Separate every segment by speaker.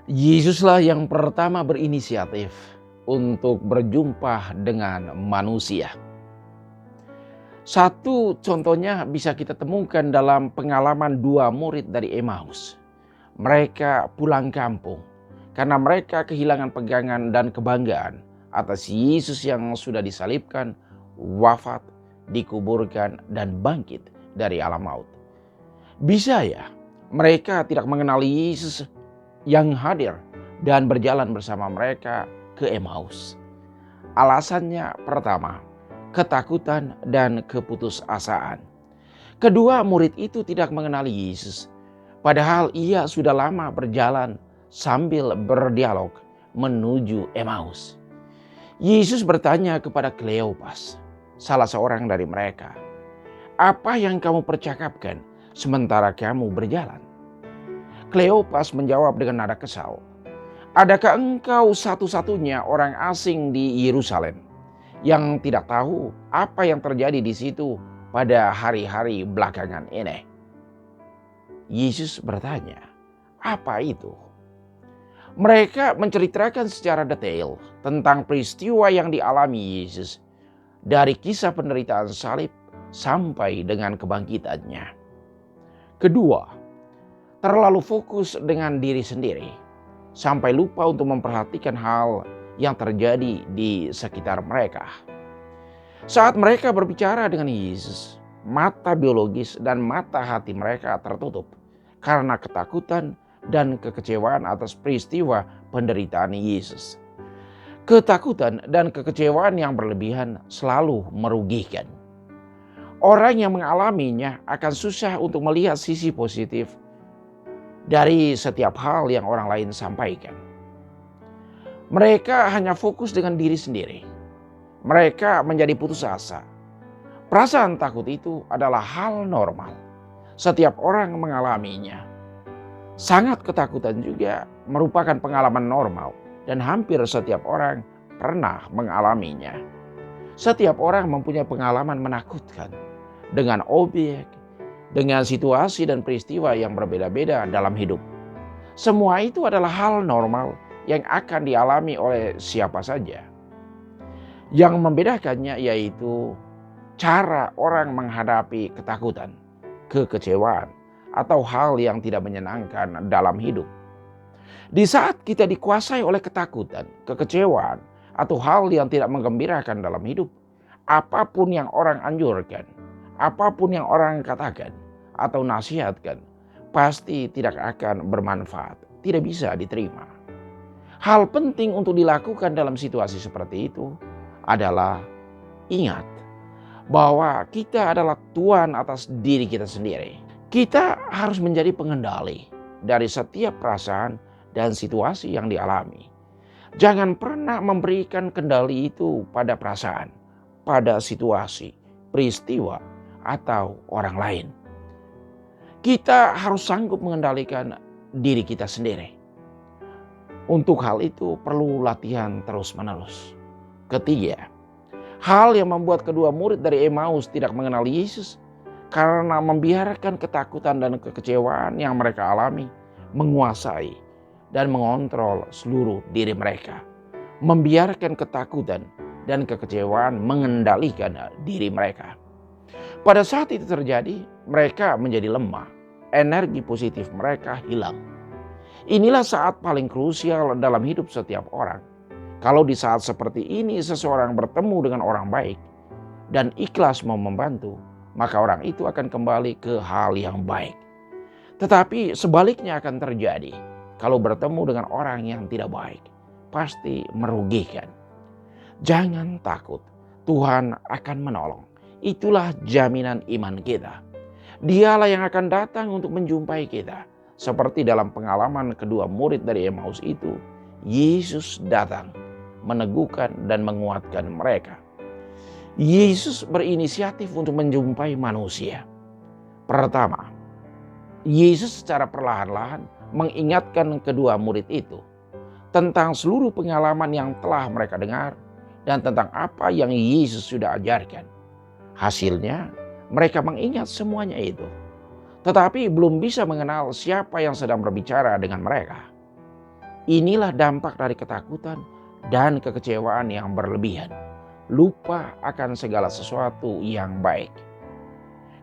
Speaker 1: Yesuslah yang pertama berinisiatif untuk berjumpa dengan manusia. Satu contohnya bisa kita temukan dalam pengalaman dua murid dari Emmaus. Mereka pulang kampung karena mereka kehilangan pegangan dan kebanggaan atas Yesus yang sudah disalibkan, wafat, dikuburkan, dan bangkit dari alam maut. Bisa ya, mereka tidak mengenal Yesus yang hadir dan berjalan bersama mereka ke Emmaus. Alasannya pertama, ketakutan dan keputusasaan. Kedua, murid itu tidak mengenali Yesus, padahal ia sudah lama berjalan sambil berdialog menuju Emmaus. Yesus bertanya kepada Kleopas, salah seorang dari mereka, "Apa yang kamu percakapkan sementara kamu berjalan?" Kleopas menjawab dengan nada kesal, "Adakah engkau satu-satunya orang asing di Yerusalem yang tidak tahu apa yang terjadi di situ pada hari-hari belakangan ini?" Yesus bertanya, "Apa itu?" Mereka menceritakan secara detail tentang peristiwa yang dialami Yesus dari kisah penderitaan salib sampai dengan kebangkitannya. Kedua, terlalu fokus dengan diri sendiri sampai lupa untuk memperhatikan hal yang terjadi di sekitar mereka. Saat mereka berbicara dengan Yesus, mata biologis dan mata hati mereka tertutup karena ketakutan dan kekecewaan atas peristiwa penderitaan Yesus. Ketakutan dan kekecewaan yang berlebihan selalu merugikan. Orang yang mengalaminya akan susah untuk melihat sisi positif dari setiap hal yang orang lain sampaikan. Mereka hanya fokus dengan diri sendiri. Mereka menjadi putus asa. Perasaan takut itu adalah hal normal. Setiap orang mengalaminya. Sangat ketakutan juga merupakan pengalaman normal dan hampir setiap orang pernah mengalaminya. Setiap orang mempunyai pengalaman menakutkan dengan objek, dengan situasi dan peristiwa yang berbeda-beda dalam hidup. Semua itu adalah hal normal yang akan dialami oleh siapa saja. Yang membedakannya yaitu cara orang menghadapi ketakutan, kekecewaan, atau hal yang tidak menyenangkan dalam hidup. Di saat kita dikuasai oleh ketakutan, kekecewaan, atau hal yang tidak menggembirakan dalam hidup, apapun yang orang anjurkan, apapun yang orang katakan atau nasihatkan, pasti tidak akan bermanfaat, tidak bisa diterima. Hal penting untuk dilakukan dalam situasi seperti itu adalah ingat bahwa kita adalah Tuhan atas diri kita sendiri. Kita harus menjadi pengendali dari setiap perasaan dan situasi yang dialami. Jangan pernah memberikan kendali itu pada perasaan, pada situasi, peristiwa, atau orang lain. Kita harus sanggup mengendalikan diri kita sendiri. Untuk hal itu perlu latihan terus-menerus. Ketiga, hal yang membuat kedua murid dari Emmaus tidak mengenal Yesus karena membiarkan ketakutan dan kekecewaan yang mereka alami menguasai dan mengontrol seluruh diri mereka. Membiarkan ketakutan dan kekecewaan mengendalikan diri mereka. Pada saat itu terjadi, mereka menjadi lemah. Energi positif mereka hilang. Inilah saat paling krusial dalam hidup setiap orang. Kalau di saat seperti ini seseorang bertemu dengan orang baik dan ikhlas mau membantu, maka orang itu akan kembali ke hal yang baik. Tetapi sebaliknya akan terjadi kalau bertemu dengan orang yang tidak baik, pasti merugikan. Jangan takut, Tuhan akan menolong. Itulah jaminan iman kita. Dialah yang akan datang untuk menjumpai kita. Seperti dalam pengalaman kedua murid dari Emmaus itu, Yesus datang meneguhkan dan menguatkan mereka. Yesus berinisiatif untuk menjumpai manusia. Pertama, Yesus secara perlahan-lahan mengingatkan kedua murid itu tentang seluruh pengalaman yang telah mereka dengar dan tentang apa yang Yesus sudah ajarkan. Hasilnya, mereka mengingat semuanya itu, tetapi belum bisa mengenal siapa yang sedang berbicara dengan mereka. Inilah dampak dari ketakutan dan kekecewaan yang berlebihan. Lupa akan segala sesuatu yang baik.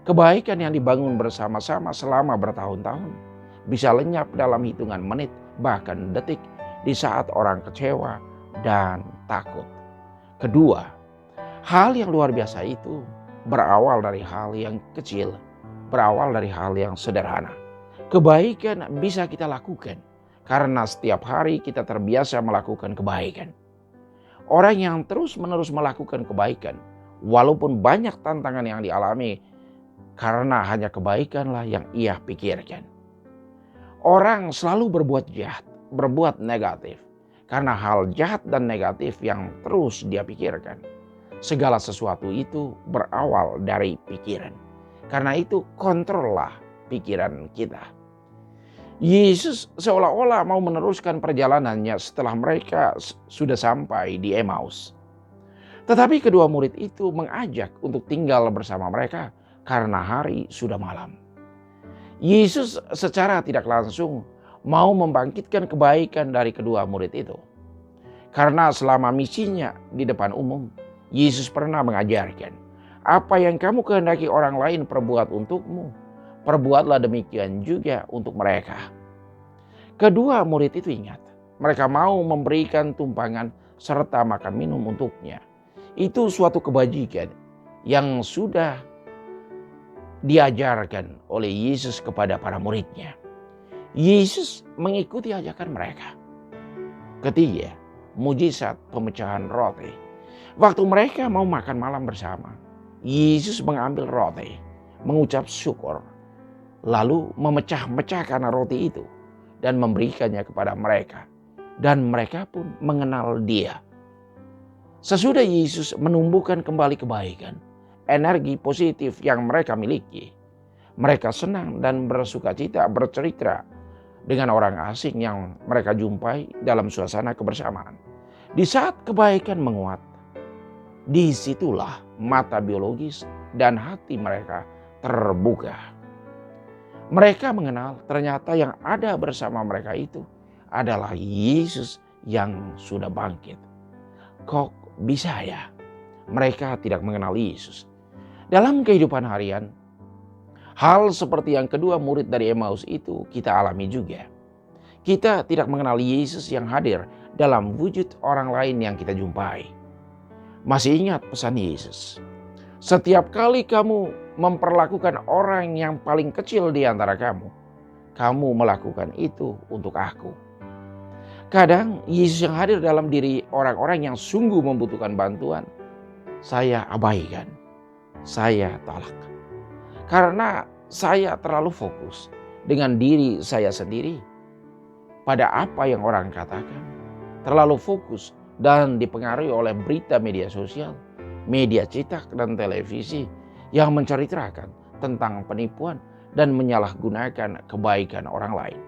Speaker 1: Kebaikan yang dibangun bersama-sama selama bertahun-tahun bisa lenyap dalam hitungan menit, bahkan detik, di saat orang kecewa dan takut. Kedua, hal yang luar biasa itu berawal dari hal yang kecil, berawal dari hal yang sederhana. Kebaikan bisa kita lakukan karena setiap hari kita terbiasa melakukan kebaikan. Orang yang terus-menerus melakukan kebaikan, walaupun banyak tantangan yang dialami, karena hanya kebaikanlah yang ia pikirkan. Orang selalu berbuat jahat, berbuat negatif, karena hal jahat dan negatif yang terus dia pikirkan. Segala sesuatu itu berawal dari pikiran. Karena itu kontrollah pikiran kita. Yesus seolah-olah mau meneruskan perjalanannya setelah mereka sudah sampai di Emmaus. Tetapi kedua murid itu mengajak untuk tinggal bersama mereka karena hari sudah malam. Yesus secara tidak langsung mau membangkitkan kebaikan dari kedua murid itu. Karena selama misinya di depan umum, Yesus pernah mengajarkan, apa yang kamu kehendaki orang lain perbuat untukmu, perbuatlah demikian juga untuk mereka. Kedua murid itu ingat, mereka mau memberikan tumpangan serta makan minum untuknya. Itu suatu kebajikan yang sudah diajarkan oleh Yesus kepada para muridnya. Yesus mengikuti ajakan mereka. Ketiga, mujizat pemecahan roti. Waktu mereka mau makan malam bersama, Yesus mengambil roti, mengucap syukur, lalu memecah-mecahkan roti itu dan memberikannya kepada mereka. Dan mereka pun mengenal Dia. Sesudah Yesus menumbuhkan kembali kebaikan, energi positif yang mereka miliki, mereka senang dan bersukacita bercerita dengan orang asing yang mereka jumpai dalam suasana kebersamaan. Di saat kebaikan menguat, disitulah mata biologis dan hati mereka terbuka. Mereka mengenal ternyata yang ada bersama mereka itu adalah Yesus yang sudah bangkit. Kok bisa ya mereka tidak mengenal Yesus? Dalam kehidupan harian, hal seperti yang kedua murid dari Emmaus itu kita alami juga. Kita tidak mengenal Yesus yang hadir dalam wujud orang lain yang kita jumpai. Masih ingat pesan Yesus? Setiap kali kamu memperlakukan orang yang paling kecil di antara kamu, kamu melakukan itu untuk aku. Kadang Yesus yang hadir dalam diri orang-orang yang sungguh membutuhkan bantuan, saya abaikan, saya tolak. Karena saya terlalu fokus dengan diri saya sendiri pada apa yang orang katakan. Terlalu fokus dan dipengaruhi oleh berita media sosial, media cetak dan televisi yang menceritakan tentang penipuan dan menyalahgunakan kebaikan orang lain.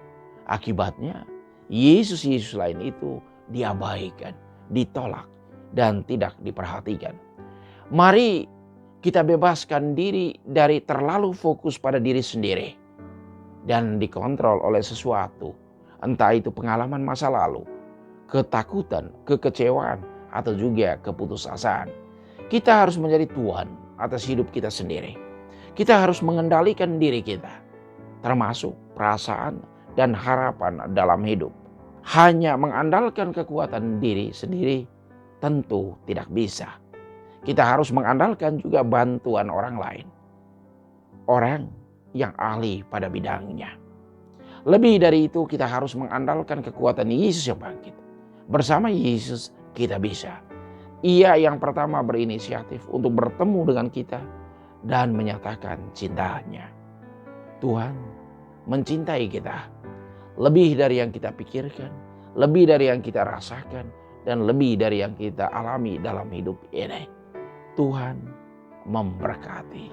Speaker 1: Akibatnya Yesus lain itu diabaikan, ditolak dan tidak diperhatikan. Mari kita bebaskan diri dari terlalu fokus pada diri sendiri dan dikontrol oleh sesuatu, entah itu pengalaman masa lalu, ketakutan, kekecewaan, atau juga keputusasaan. Kita harus menjadi Tuhan atas hidup kita sendiri. Kita harus mengendalikan diri kita, termasuk perasaan dan harapan dalam hidup. Hanya mengandalkan kekuatan diri sendiri tentu tidak bisa. Kita harus mengandalkan juga bantuan orang lain, orang yang ahli pada bidangnya. Lebih dari itu, kita harus mengandalkan kekuatan Yesus yang bangkit. Bersama Yesus kita bisa. Ia yang pertama berinisiatif untuk bertemu dengan kita dan menyatakan cintanya. Tuhan mencintai kita lebih dari yang kita pikirkan, lebih dari yang kita rasakan, dan lebih dari yang kita alami dalam hidup ini. Tuhan memberkati.